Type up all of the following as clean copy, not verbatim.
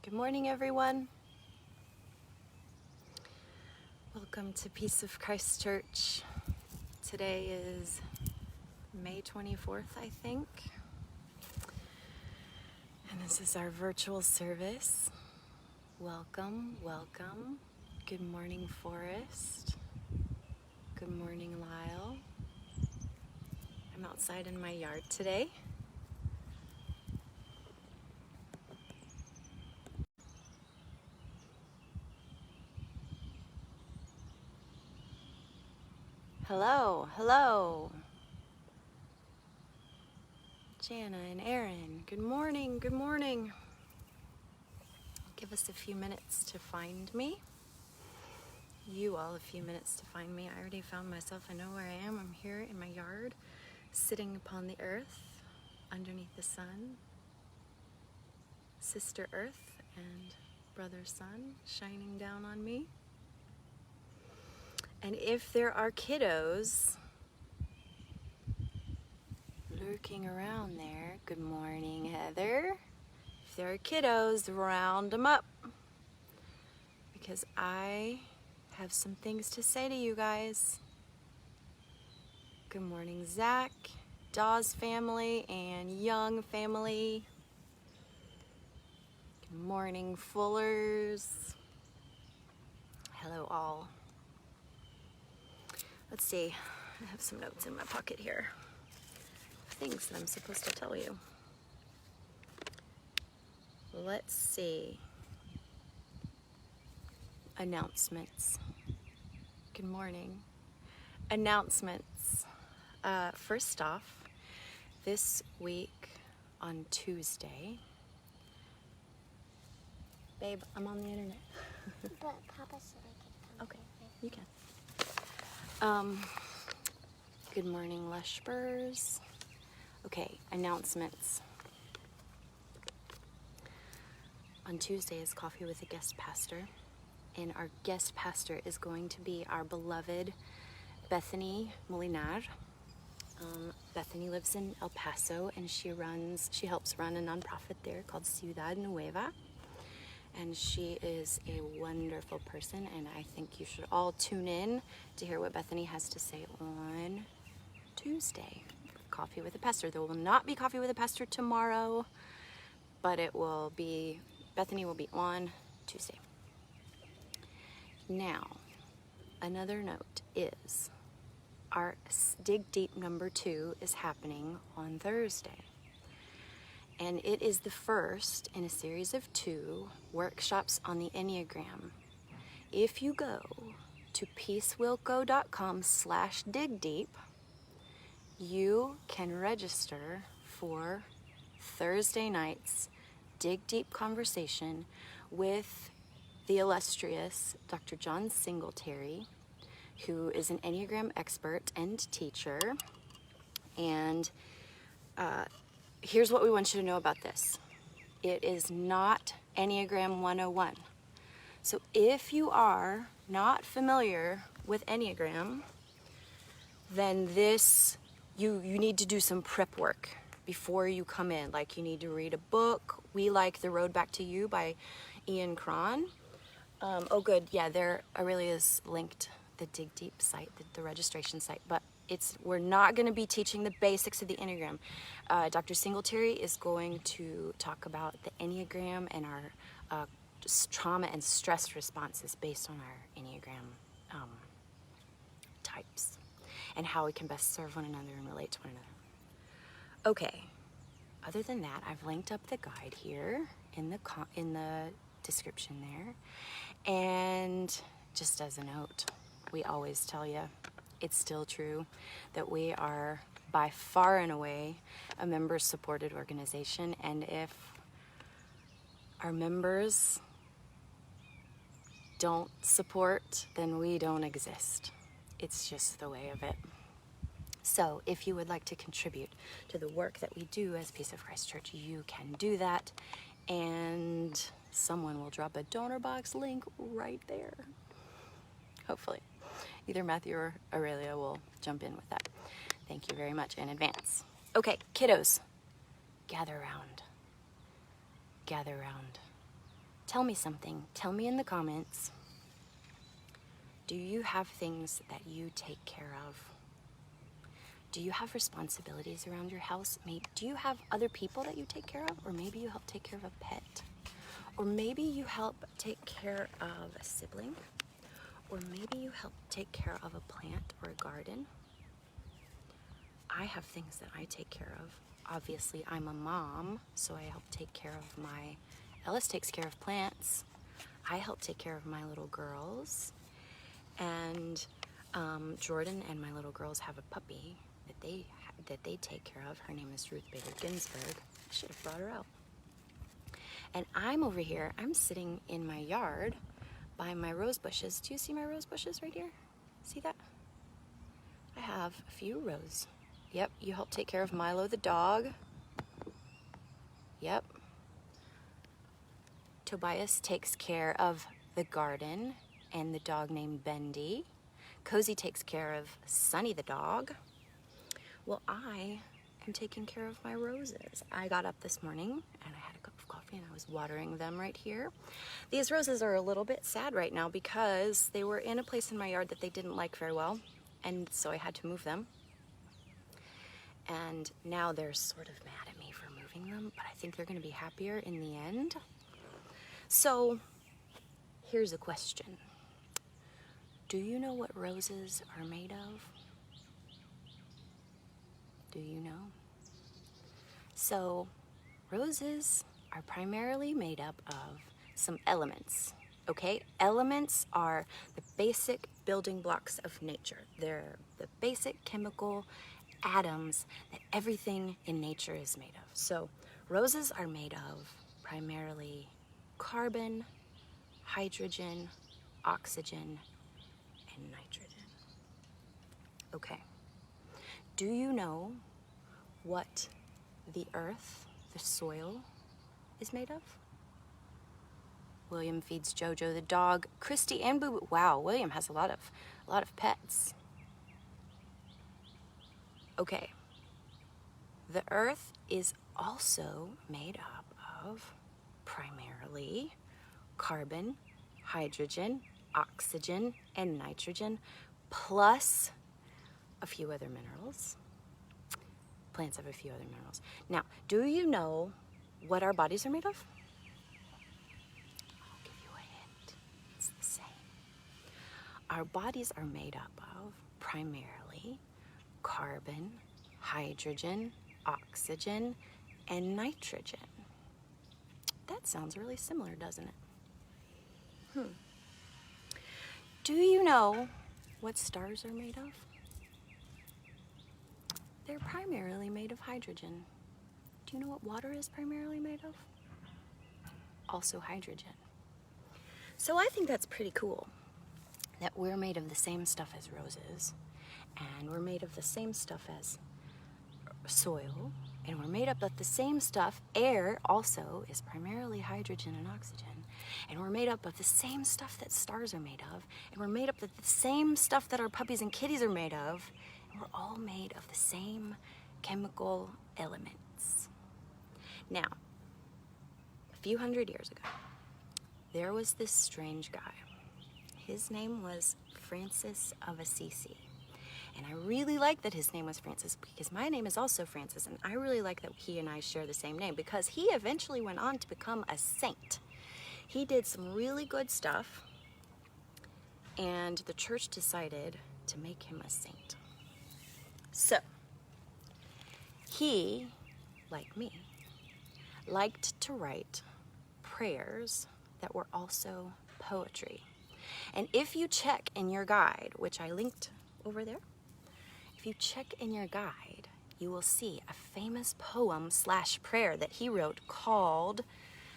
Good morning, everyone. Welcome to Peace of Christ Church. Today is May 24th, I think. And this is our virtual service. Welcome, welcome. Good morning, Forrest. Good morning, Lyle. I'm outside in my yard today. Hello, hello. Jana and Aaron, good morning, good morning. Give us a few minutes to find me. You all a few minutes to find me. I already found myself. I know where I am. I'm here in my yard, sitting upon the earth, underneath the sun. Sister Earth and Brother Sun shining down on me. And if there are kiddos lurking around there, good morning, Heather. If there are kiddos, round them up. Because I have some things to say to you guys. Good morning, Zach, Dawes family, and Young family. Good morning, Fullers. Hello, all. Let's see. I have some notes in my pocket here. Things that I'm supposed to tell you. Let's see. Announcements. Good morning. Announcements. First off, this week on Tuesday. Babe, I'm on the internet. But Papa said I could come. Okay, you can. Good morning, Lushbers. Okay, announcements. On Tuesday is Coffee with a Guest Pastor, and our guest pastor is going to be our beloved Bethany Molinar. Bethany lives in El Paso, and she helps run a nonprofit there called Ciudad Nueva. And she is a wonderful person, and I think you should all tune in to hear what Bethany has to say on Tuesday. Coffee with a Pastor. There will not be Coffee with a Pastor tomorrow, but Bethany will be on Tuesday. Now, another note is our Dig Deep number 2 is happening on Thursday. And it is the first in a series of 2 workshops on the Enneagram. If you go to peacewillgo.com/digdeep, you can register for Thursday night's Dig Deep conversation with the illustrious Dr. John Singletary, who is an Enneagram expert and teacher. And here's what we want you to know about this. It is not Enneagram 101. So if you are not familiar with Enneagram, then you need to do some prep work before you come in. Like, you need to read a book. We like The Road Back to You by Ian Cron. Oh good, yeah, there Aurelia's linked the Dig Deep site, the registration site, but we're not going to be teaching the basics of the Enneagram. Dr. Singletary is going to talk about the Enneagram and our trauma and stress responses based on our Enneagram types, and how we can best serve one another and relate to one another. Okay, other than that, I've linked up the guide here in the description there. And just as a note, we always tell you, it's still true that we are by far and away a member-supported organization, and if our members don't support, then we don't exist. It's just the way of it. So if you would like to contribute to the work that we do as Peace of Christ Church, you can do that, and someone will drop a donor box link right there. Hopefully. Either Matthew or Aurelia will jump in with that. Thank you very much in advance. Okay, kiddos, gather around. Gather around. tell me something. Tell me in the comments. Do you have things that you take care of? Do you have responsibilities around your house? Maybe, do you have other people that you take care of? Or maybe you help take care of a pet? Or maybe you help take care of a sibling? Or maybe you help take care of a plant or a garden? I have things that I take care of. Obviously, I'm a mom, so I help take care of Ellis takes care of plants. I help take care of my little girls. And Jordan and my little girls have a puppy that they take care of. Her name is Ruth Bader Ginsburg. I should have brought her out. And I'm over here, I'm sitting in my yard by my rose bushes. Do you see my rose bushes right here? See that? I have a few rows. Yep, you help take care of Milo the dog. Yep. Tobias takes care of the garden and the dog named Bendy. Cozy takes care of Sunny the dog. Well, I am taking care of my roses. I got up this morning and I had a cup of coffee and I was watering them right here. These roses are a little bit sad right now because they were in a place in my yard that they didn't like very well, and so I had to move them. And now they're sort of mad at me for moving them, but I think they're going to be happier in the end. So here's a question. Do you know what roses are made of? Do you know? So roses are primarily made up of some elements, okay? Elements are the basic building blocks of nature. They're the basic chemical atoms that everything in nature is made of. So roses are made of primarily carbon, hydrogen, oxygen, and nitrogen. Okay. Do you know what the earth, the soil, is made of? William feeds Jojo the dog. Christy and Boo. Wow, William has a lot of pets. Okay. The earth is also made up of primarily carbon, hydrogen, oxygen, and nitrogen, plus a few other minerals. Plants have a few other minerals. Now, do you know what our bodies are made of? I'll give you a hint. It's the same. Our bodies are made up of primarily carbon, hydrogen, oxygen, and nitrogen. That sounds really similar, doesn't it? Do you know what stars are made of? They're primarily made of hydrogen. Do you know what water is primarily made of? Also hydrogen. So I think that's pretty cool that we're made of the same stuff as roses, and we're made of the same stuff as soil, and we're made up of the same stuff. Air also is primarily hydrogen and oxygen, and we're made up of the same stuff that stars are made of, and we're made up of the same stuff that our puppies and kitties are made of, and we're all made of the same chemical elements. Now, a few hundred years ago, there was this strange guy. His name was Francis of Assisi. And I really like that his name was Francis because my name is also Francis, and I really like that he and I share the same name because he eventually went on to become a saint. He did some really good stuff, and the church decided to make him a saint. So, he, like me, liked to write prayers that were also poetry. And if you check in your guide, which I linked over there, if you check in your guide, you will see a famous poem/prayer that he wrote called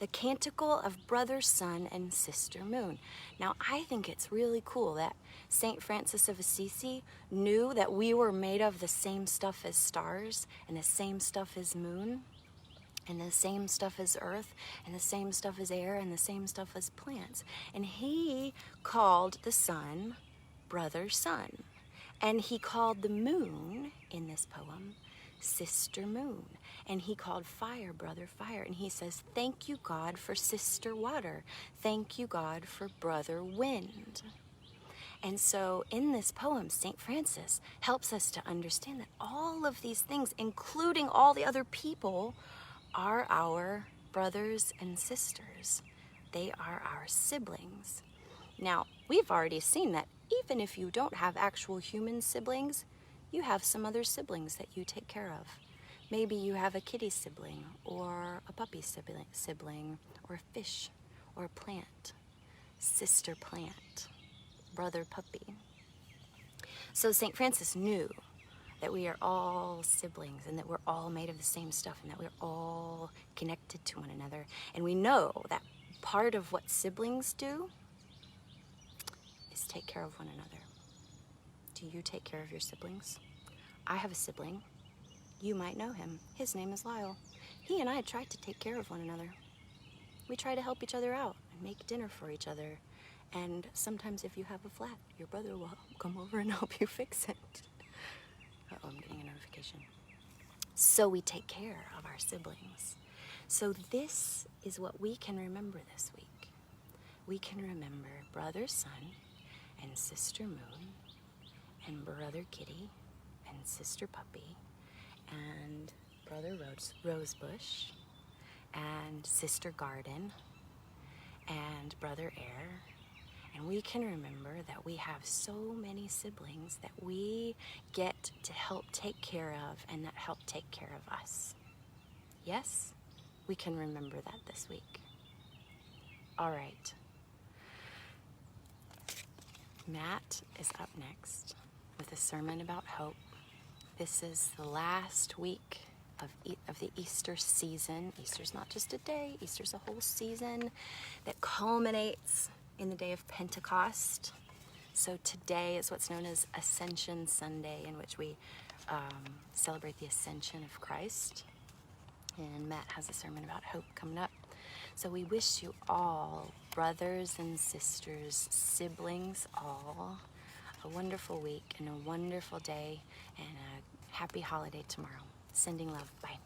The Canticle of Brother Sun and Sister Moon. Now, I think it's really cool that St. Francis of Assisi knew that we were made of the same stuff as stars and the same stuff as moon and the same stuff as earth and the same stuff as air and the same stuff as plants. And he called the sun Brother Sun. And he called the moon in this poem Sister Moon. And he called fire, brother fire. And he says, thank you, God, for sister water. Thank you, God, for brother wind. And so in this poem, St. Francis helps us to understand that all of these things, including all the other people, are our brothers and sisters. They are our siblings. Now, we've already seen that even if you don't have actual human siblings, you have some other siblings that you take care of. Maybe you have a kitty sibling, or a puppy sibling, or a fish, or a plant, sister plant, brother puppy. So St. Francis knew that we are all siblings and that we're all made of the same stuff and that we're all connected to one another. And we know that part of what siblings do is take care of one another. Do you take care of your siblings? I have a sibling. You might know him. His name is Lyle. He and I try to take care of one another. We try to help each other out and make dinner for each other. And sometimes if you have a flat, your brother will come over and help you fix it. Uh-oh, I'm getting a notification. So we take care of our siblings. So this is what we can remember this week. We can remember Brother Sun and Sister Moon and Brother Kitty and Sister Puppy and Brother Rosebush and Sister Garden and Brother Air. And we can remember that we have so many siblings that we get to help take care of and that help take care of us. Yes, we can remember that this week. All right. Matt is up next with a sermon about hope. This is the last week of the Easter season. Easter's not just a day, Easter's a whole season that culminates in the day of Pentecost. So today is what's known as Ascension Sunday, in which we celebrate the ascension of Christ. And Matt has a sermon about hope coming up. So we wish you all, brothers and sisters, siblings all, a wonderful week and a wonderful day and a happy holiday tomorrow. Sending love. Bye.